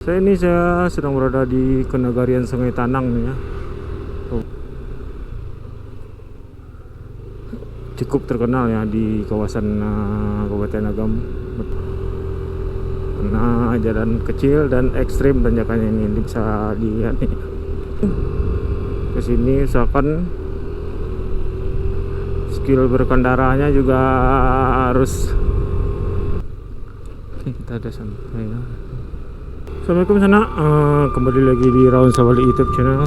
Saya sedang berada di Kenegarian Sungai Tanang nih ya. Cukup terkenal ya di kawasan Kabupaten Agam. Karena jalan kecil dan ekstrim tanjakannya ini bisa dilihat nih. Kesini usahakan skill berkendaranya juga harus. Kita ada sampai ya. Assalamualaikum sana, kembali lagi di Raun Sawali YouTube channel.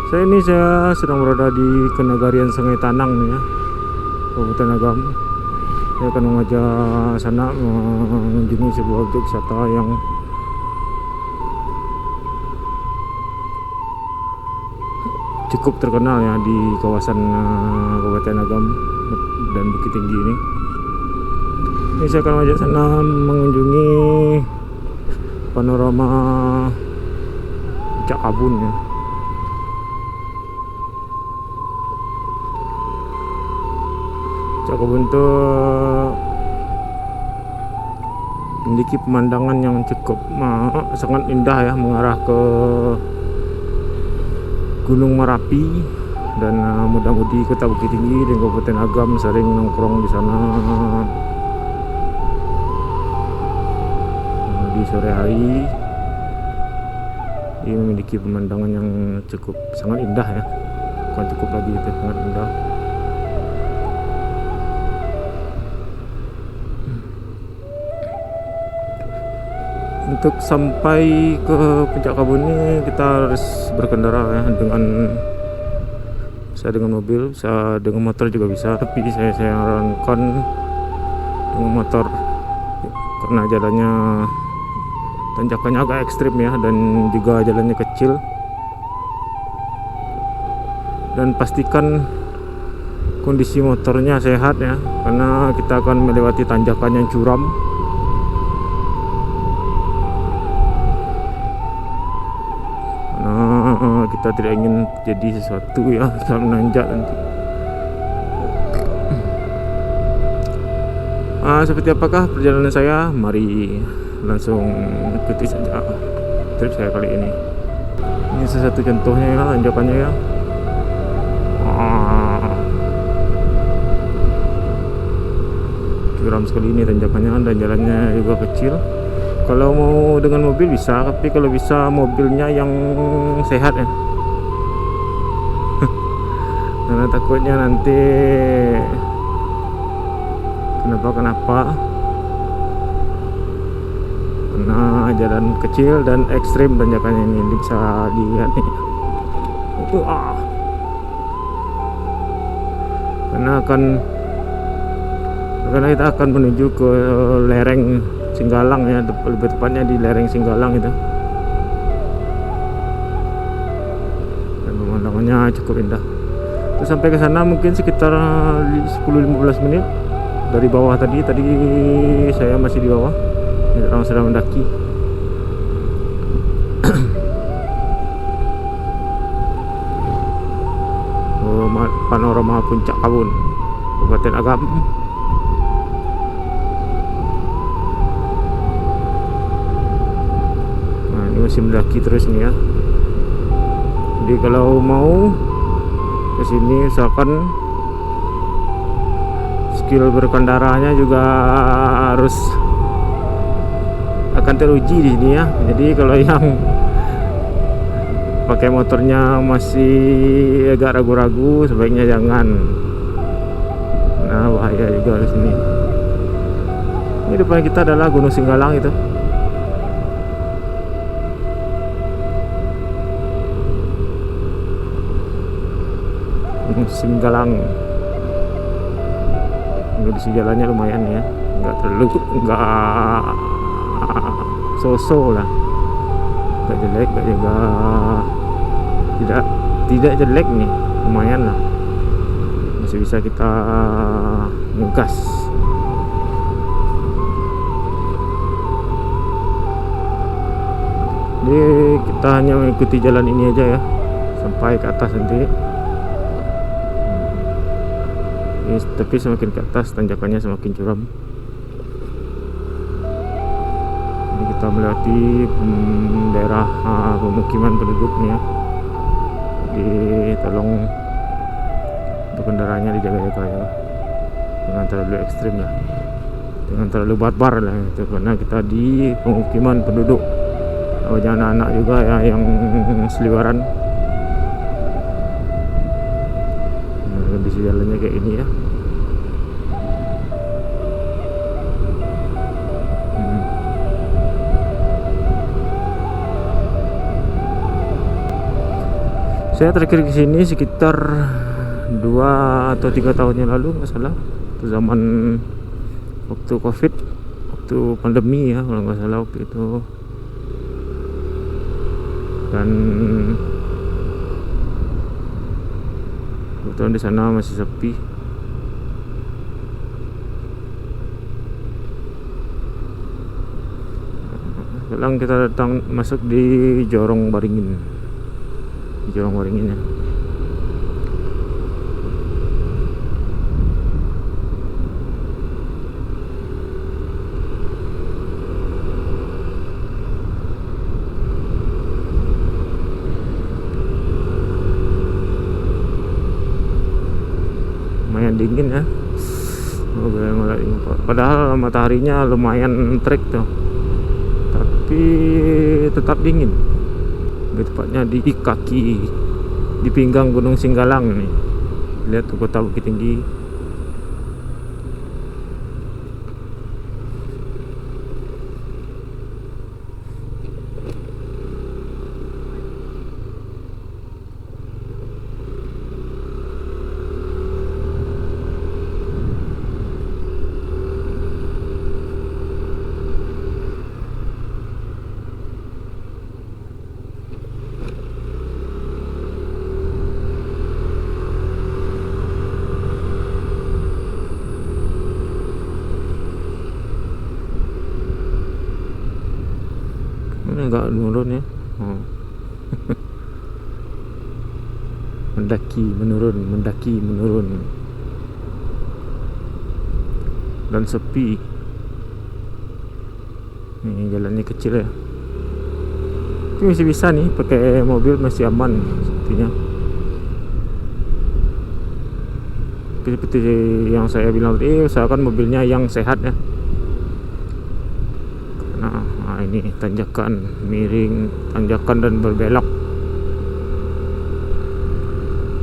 Saya sedang berada di Kenegarian Sungai Tanang nih ya, Kabupaten Agam. Saya akan mengajak sana mengunjungi sebuah objek wisata yang cukup terkenal ya di kawasan Kabupaten Agam dan Bukit Tinggi ini. Ini saya akan mengajak sana mengunjungi panorama Puncak Kabun ya. Puncak Kabun itu memiliki pemandangan yang cukup sangat indah ya, mengarah ke Gunung Merapi dan muda-mudi Kota Bukit Tinggi dan Kabupaten Agam sering nongkrong di sana di sore hari. Ini memiliki pemandangan yang cukup sangat indah ya, bukan cukup lagi, itu sangat indah. Untuk sampai ke Puncak Kabun ini kita harus berkendara ya, bisa dengan mobil, bisa dengan motor juga bisa, tapi saya sarankan dengan motor karena jalannya tanjakannya agak ekstrim ya, dan juga jalannya kecil. Dan pastikan kondisi motornya sehat ya, karena kita akan melewati tanjakan yang curam. Karena kita tidak ingin jadi sesuatu ya saat menanjak nanti. Seperti apakah perjalanan saya? Mari langsung ikuti saja trip saya kali ini. Ini salah satu contohnya ya, tanjakannya ya. Curam sekali ini tanjakannya, dan jalannya juga kecil. Kalau mau dengan mobil bisa, tapi kalau bisa mobilnya yang sehat ya. Karena takutnya nanti kenapa karena jalan kecil dan ekstrim tanjakannya ini bisa dilihat nih. Karena kita akan menuju ke lereng Singgalang ya, lebih tepatnya di lereng Singgalang itu. Dan pemandangannya cukup indah. Terus sampai ke sana mungkin sekitar 10-15 menit dari bawah tadi saya masih di bawah. Orang sedang mendaki. Panorama Puncak Kabun, Kabupaten Agam. Nah, ini masih mendaki terus nih ya. Jadi kalau mau kesini usahakan skill berkendaranya juga harus akan teruji di sini ya. Jadi kalau yang pakai motornya masih agak ragu-ragu, sebaiknya jangan. Nah, bahaya juga di sini. Ini depan kita adalah Gunung Singgalang itu. Gunung Singgalang. Kondisi jalannya lumayan ya, nggak so-so lah, nggak jelek, nggak juga tidak jelek nih, lumayan lah, masih bisa kita ngegas. Jadi kita hanya mengikuti jalan ini aja ya sampai ke atas nanti. Tapi semakin ke atas tanjakannya semakin curam. kita melewati daerah pemukiman penduduk nih ya. Jadi tolong untuk kendaraannya dijaga-jaga ya, jangan terlalu ekstrim lah, jangan terlalu barbar lah itu, karena kita di pemukiman penduduk. Banyak anak-anak juga ya yang seliweran. Nah, kondisi jalannya kayak ini ya. Saya terakhir ke sini sekitar 2 atau 3 tahun yang lalu nggak salah, itu zaman waktu COVID, waktu pandemi ya kalau nggak salah waktu itu. Dan kebetulan di sana masih sepi. Sekarang kita datang masuk di Jorong Waringin, di Jorong Waringin ya. Lumayan dingin ya. Padahal mataharinya lumayan terik tuh, tapi tetap dingin. Lebih tepatnya di kaki, di pinggang Gunung Singgalang nih. Lihat tuh kota Bukit Tinggi. Ini agak menurun ya. Mendaki menurun, mendaki menurun, dan sepi. Ini jalannya kecil ya, tapi masih bisa nih pakai mobil, masih aman sepertinya. Seperti yang saya bilang tadi, usahakan mobilnya yang sehat ya. Nah, ini tanjakan miring, tanjakan dan berbelok.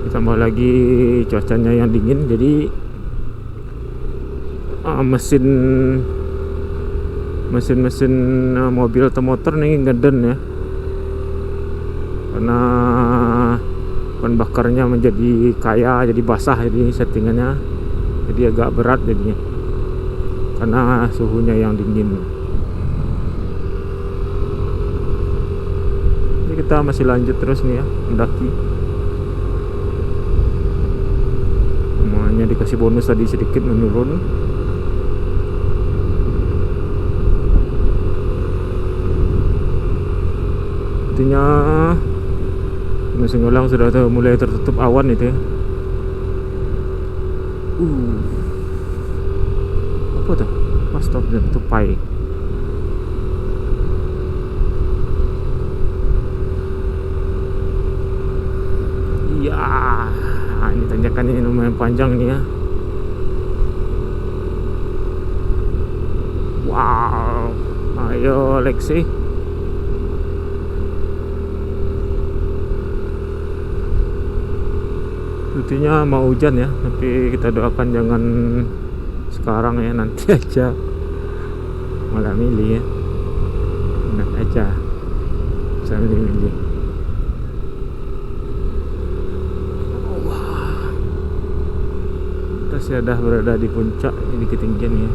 Ditambah lagi cuacanya yang dingin, jadi mesin mobil atau motor nih ngeden ya, karena bahan bakarnya menjadi kaya, jadi basah, jadi settingannya jadi agak berat jadinya karena suhunya yang dingin. Jadi kita masih lanjut terus nih ya mendaki. Hanya dikasih bonus tadi sedikit menurun. Artinya Gunung Singgalang sudah mulai tertutup awan itu ya. Apa tuh? Stop dan tupai. Iya, ini tanjakannya lumayan panjang nih ya. Wow, ayo Lexi. Sepertinya mau hujan ya, tapi kita doakan jangan sekarang ya, nanti aja. Malah milih ya, enak aja saya milih. Kita sudah berada di puncak ini, ketinggian ya.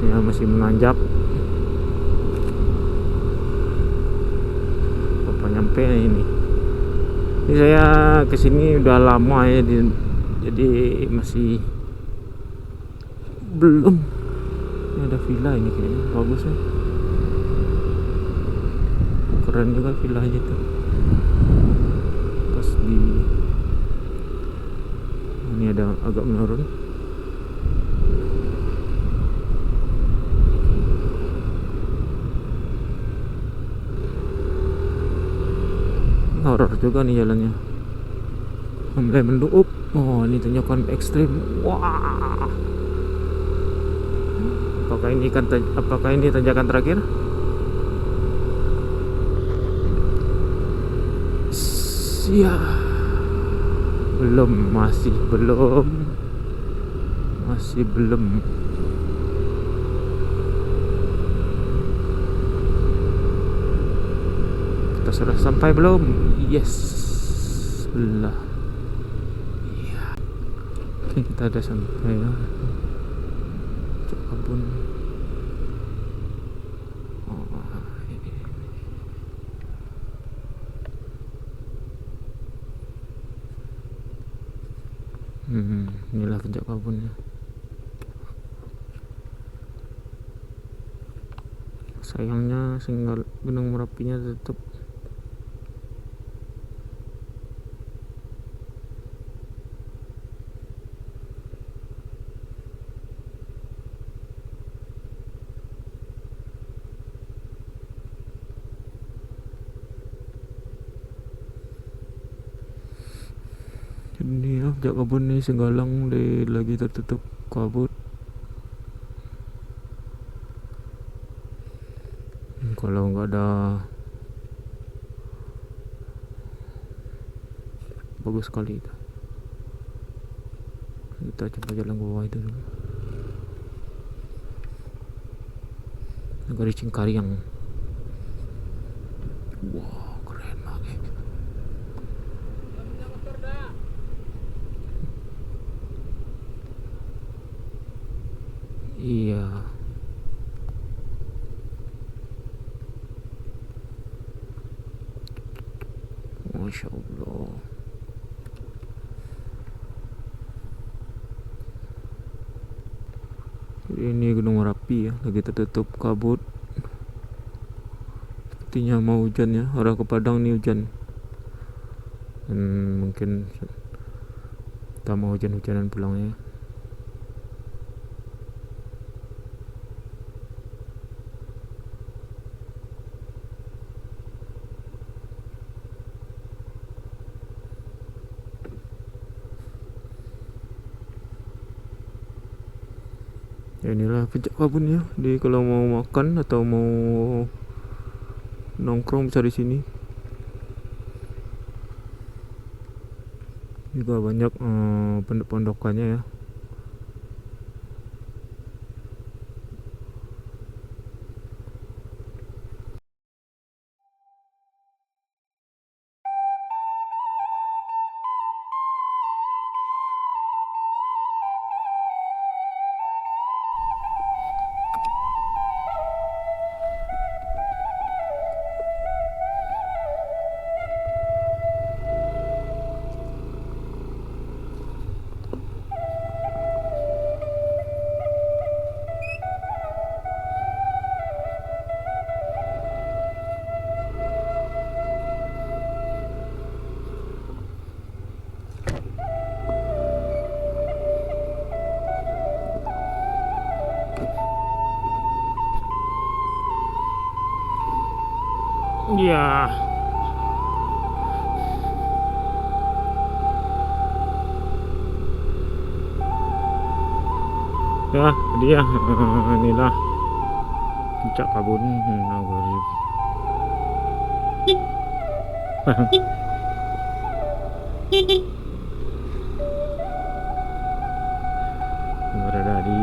Ya masih menanjak. Apa nyampe ini? Ini saya kesini udah lama ya, jadi masih belum. Ini ada villa ini kayaknya bagus ya. Keren juga villanya tuh. Pas di ini ada agak menurun. horor juga nih jalannya, mulai mendung. Oh, ini tanjakan ekstrim. Wah, apakah ini tanjakan terakhir? Ya, belum, masih belum. Kita sudah sampai belum? Yes, belah. Iya, oke, kita udah sampai ya. Cek kebun. Oh, ini. Inilah puncak kebunnya. Sayangnya singgah Gunung Merapinya tutup. Ini ya puncak kebun nih, Singgalang lagi tertutup kabut. Kalau nggak ada, bagus sekali itu. Kita coba jalan ke bawah itu dulu. Negari Cingkariang. Wow, keren banget. Iya. Masya Allah. Ini Gunung Merapi ya, lagi tertutup kabut. Sepertinya mau hujan ya, arah ke Padang nih hujan. Dan mungkin kita mau hujan-hujanan pulang ya. Ya inilah puncak kabun ya. Jadi kalau mau makan atau mau nongkrong bisa di sini. Juga banyak pondok-pondokannya ya. Iya. Ya, dia inilah puncak kabun Nagari. Berada di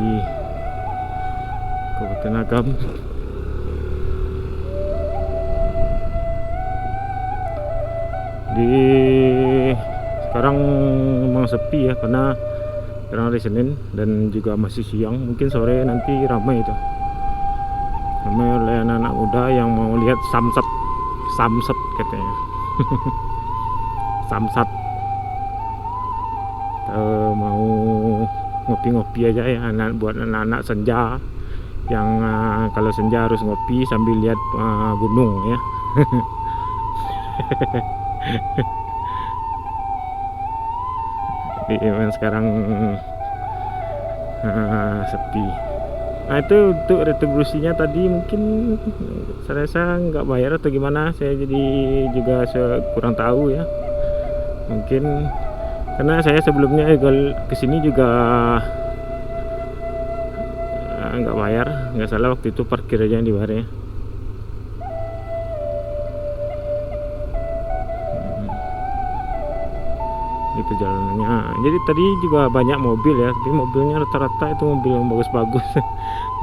Kabupaten Agam. Sekarang memang sepi ya, karena sekarang hari Senin dan juga masih siang. Mungkin sore nanti ramai itu, ramai oleh anak-anak muda yang mau lihat samsat katanya. Samsat, mau ngopi-ngopi aja ya, buat anak-anak senja yang kalau senja harus ngopi sambil lihat gunung ya. Jadi sekarang sepi. Nah itu untuk retribusinya tadi mungkin saya rasa nggak bayar atau gimana, saya jadi juga kurang tahu ya. Mungkin karena saya sebelumnya kesini juga nggak bayar, nggak salah waktu itu parkir aja yang dibayar ya. Di perjalanannya, jadi tadi juga banyak mobil ya, tapi mobilnya rata-rata itu mobil yang bagus-bagus.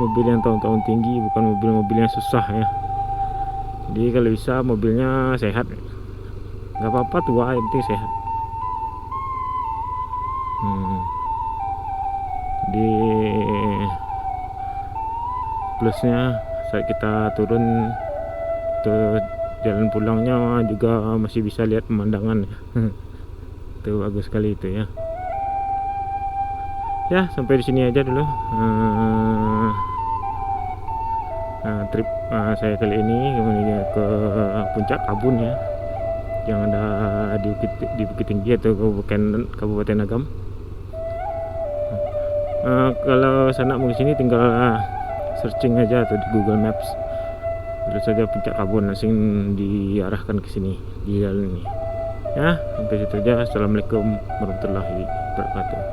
Mobil yang tahun-tahun tinggi, bukan mobil-mobil yang susah ya. Jadi kalau bisa mobilnya sehat, nggak apa-apa tua, yang penting sehat. Di plusnya saat kita turun ke jalan pulangnya juga masih bisa lihat pemandangan ya. Itu bagus sekali itu ya. Ya sampai di sini aja dulu trip saya kali ini menuju ke puncak Kabun ya, yang ada di Bukit Tinggi atau Kabupaten Agam. Kalau sana mau ke sini tinggal searching aja atau di Google Maps, terus saja puncak Kabun, langsung diarahkan ke sini di jalan ini. Ya sampai situ aja. Assalamualaikum warahmatullahi wabarakatuh.